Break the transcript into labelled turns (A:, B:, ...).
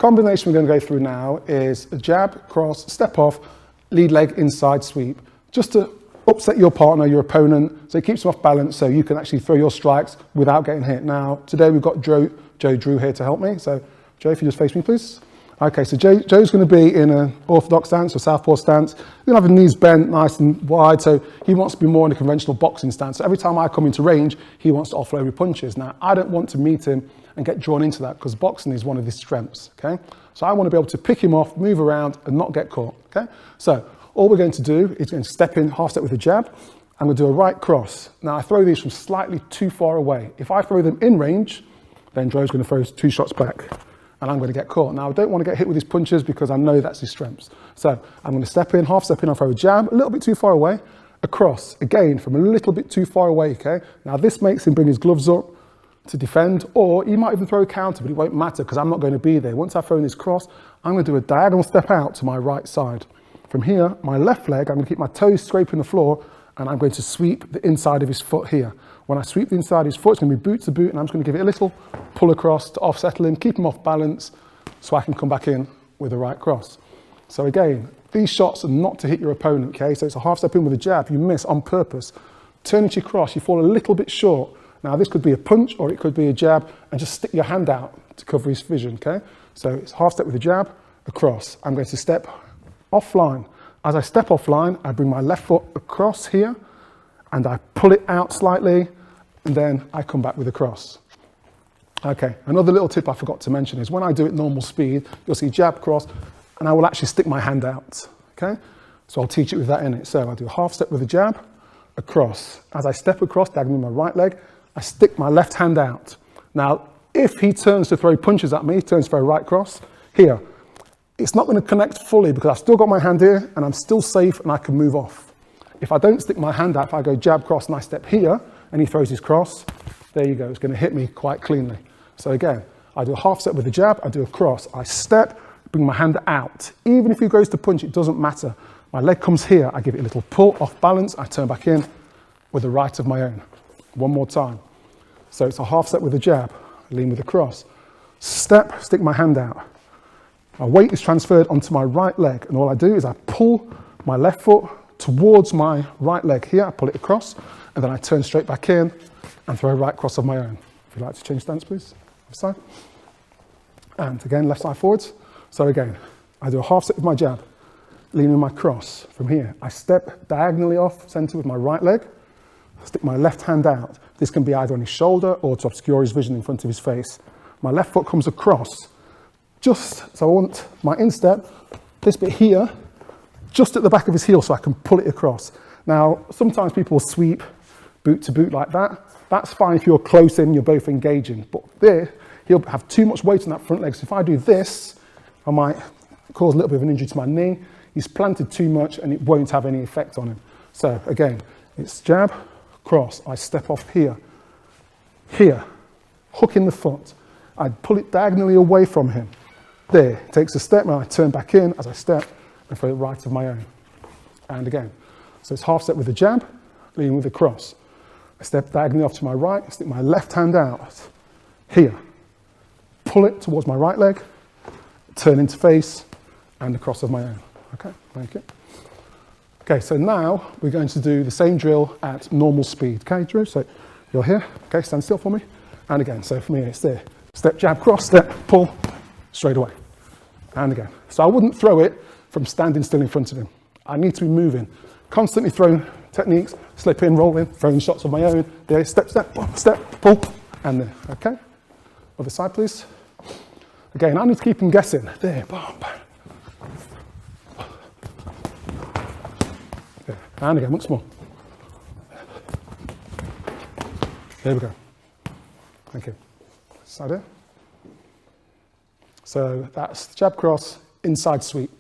A: combination we're going to go through now is a jab, cross, step off, lead leg, inside sweep, just to upset your partner, your opponent, so it keeps them off balance so you can actually throw your strikes without getting hit. Now, today we've got Joe Drew here to help me. So, Joe, if you just face me, please. Okay, so Joe's going to be in an orthodox stance or southpaw stance. He's going to have his knees bent nice and wide, so he wants to be more in a conventional boxing stance. So every time I come into range, he wants to offload with punches. Now, I don't want to meet him and get drawn into that because boxing is one of his strengths, okay? So I want to be able to pick him off, move around, and not get caught, okay? So all we're going to do is going to step in, half step with a jab. I'm going to do a right cross. Now, I throw these from slightly too far away. If I throw them in range, then Joe's going to throw 2 shots back, and I'm going to get caught. Now, I don't want to get hit with his punches because I know that's his strengths. So I'm going to step in, half step in, I'll throw a jab, a little bit too far away, a cross, again, from a little bit too far away, okay? Now, this makes him bring his gloves up to defend, or he might even throw a counter, but it won't matter because I'm not going to be there. Once I've thrown this cross, I'm going to do a diagonal step out to my right side. From here, my left leg, I'm going to keep my toes scraping the floor, and I'm going to sweep the inside of his foot here. When I sweep the inside of his foot, it's going to be boot to boot, and I'm just going to give it a little pull across to offsettle him, keep him off balance, so I can come back in with the right cross. So again, these shots are not to hit your opponent, okay? So it's a half step in with a jab, you miss on purpose. Turn into your cross, you fall a little bit short. Now this could be a punch or it could be a jab, and just stick your hand out to cover his vision, okay? So it's half step with a jab, a cross. I'm going to step offline. As I step offline, I bring my left foot across here, and I pull it out slightly, and then I come back with a cross. Okay, another little tip I forgot to mention is when I do it normal speed, you'll see jab, cross, and I will actually stick my hand out, okay? So I'll teach it with that in it. So I do a half step with a jab, a cross. As I step across, diagonally my right leg, I stick my left hand out. Now, if he turns to throw punches at me, turns for a right cross, here, it's not going to connect fully because I've still got my hand here and I'm still safe and I can move off. If I don't stick my hand out, if I go jab, cross, and I step here and he throws his cross, there you go, it's going to hit me quite cleanly. So again, I do a half step with a jab, I do a cross, I step, bring my hand out. Even if he goes to punch, it doesn't matter. My leg comes here, I give it a little pull, off balance, I turn back in with a right of my own. One more time. So it's a half step with a jab, lean with a cross. Step, stick my hand out. My weight is transferred onto my right leg, and all I do is I pull my left foot towards my right leg here, I pull it across, and then I turn straight back in and throw a right cross of my own. If you'd like to change stance, please. Left side. And again, left side forwards. So again, I do a half step with my jab, lean with my cross. From here, I step diagonally off center with my right leg, stick my left hand out. This can be either on his shoulder or to obscure his vision in front of his face. My left foot comes across, just so I want my instep, this bit here, just at the back of his heel so I can pull it across. Now, sometimes people sweep boot to boot like that. That's fine if you're close in, you're both engaging. But there, he'll have too much weight on that front leg. So if I do this, I might cause a little bit of an injury to my knee. He's planted too much and it won't have any effect on him. So again, it's jab, cross, I step off here, hook in the foot. I pull it diagonally away from him. There, takes a step, and I turn back in as I step and throw it right of my own. And again, so it's half step with a jab, lean with a cross. I step diagonally off to my right, stick my left hand out, here. Pull it towards my right leg, turn into face, and the cross of my own. Okay, thank you. Okay, so now we're going to do the same drill at normal speed. Okay, Drew, so you're here. Okay, stand still for me. And again, so for me it's there. Step, jab, cross, step, pull, straight away. And again. So I wouldn't throw it from standing still in front of him. I need to be moving. Constantly throwing techniques, slip in, roll in, throwing shots of my own. There, step, pull, and there. Okay? Other side, please. Again, I need to keep him guessing. There, bam, bam. There. And again, once more. There we go. Thank you. Side here. So that's jab, cross, inside sweep.